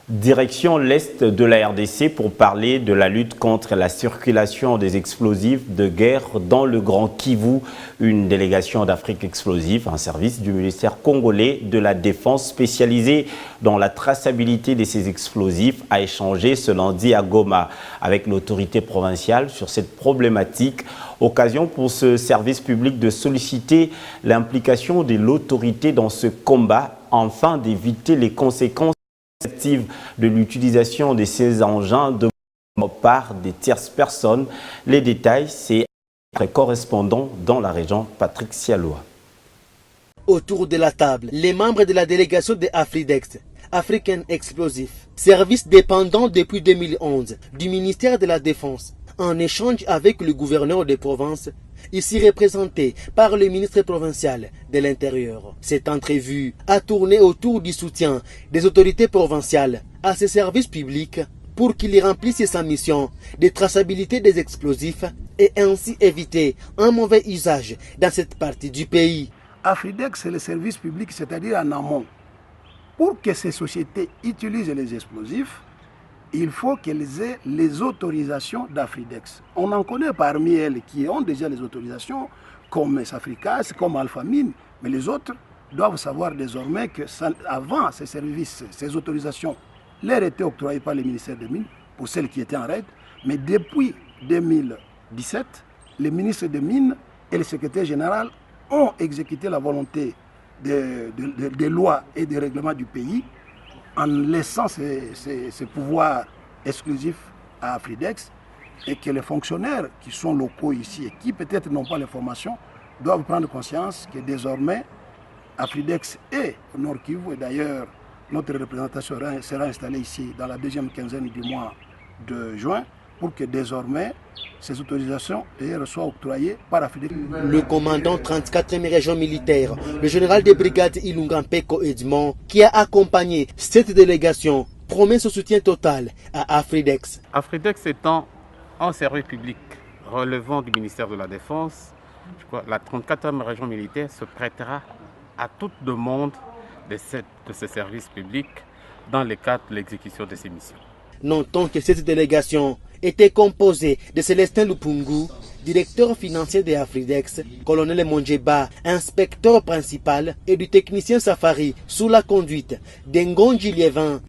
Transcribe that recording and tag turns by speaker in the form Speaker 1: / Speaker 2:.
Speaker 1: Direction l'Est de la RDC pour parler de la lutte contre la circulation des explosifs de guerre dans le Grand Kivu. Une délégation d'Afrique Explosive, un service du ministère congolais de la Défense spécialisé dans la traçabilité de ces explosifs, a échangé ce lundi à Goma avec l'autorité provinciale sur cette problématique. Occasion pour ce service public de solliciter l'implication de l'autorité dans ce combat afin d'éviter les conséquences de l'utilisation de ces engins de par des tierces personnes. Les détails, c'est notre correspondant dans la région, Patrick Sialoa.
Speaker 2: Autour de la table, les membres de la délégation de Afridex, African Explosive, service dépendant depuis 2011 du ministère de la Défense, en échange avec le gouverneur de province, ici représenté par le ministre provincial de l'Intérieur. Cette entrevue a tourné autour du soutien des autorités provinciales à ces services publics pour qu'ils remplissent sa mission de traçabilité des explosifs et ainsi éviter un mauvais usage dans cette partie du pays.
Speaker 3: Afridex, c'est le service public, c'est-à-dire en amont. Pour que ces sociétés utilisent les explosifs, il faut qu'elles aient les autorisations d'Afridex. On en connaît parmi elles qui ont déjà les autorisations, comme Safricas, comme Alphamine, mais les autres doivent savoir désormais que avant ces services, ces autorisations leur étaient octroyées par le ministère des Mines, pour celles qui étaient en règle, mais depuis 2017, le ministre des Mines et le secrétaire général ont exécuté la volonté des lois et des règlements du pays en laissant ces pouvoirs exclusifs à Afridex, et que les fonctionnaires qui sont locaux ici et qui peut-être n'ont pas les formations doivent prendre conscience que désormais Afridex est au Nord Kivu, et d'ailleurs notre représentation sera installée ici dans la deuxième quinzaine du mois de juin, pour que désormais ces autorisations soient octroyées par Afridex.
Speaker 2: Le commandant 34e région militaire, le général de brigade Ilunga Mpeko Edmond, qui a accompagné cette délégation, promet son soutien total à Afridex.
Speaker 4: Afridex étant un service public relevant du ministère de la Défense, je crois, la 34e région militaire se prêtera à toute demande de ce service public dans le cadre de l'exécution de ces missions.
Speaker 2: Notons que cette délégation était composée de Célestin Lupungu, directeur financier de Afridex, colonel Monjeba, inspecteur principal, et du technicien Safari, sous la conduite d'Ngonji Lievin,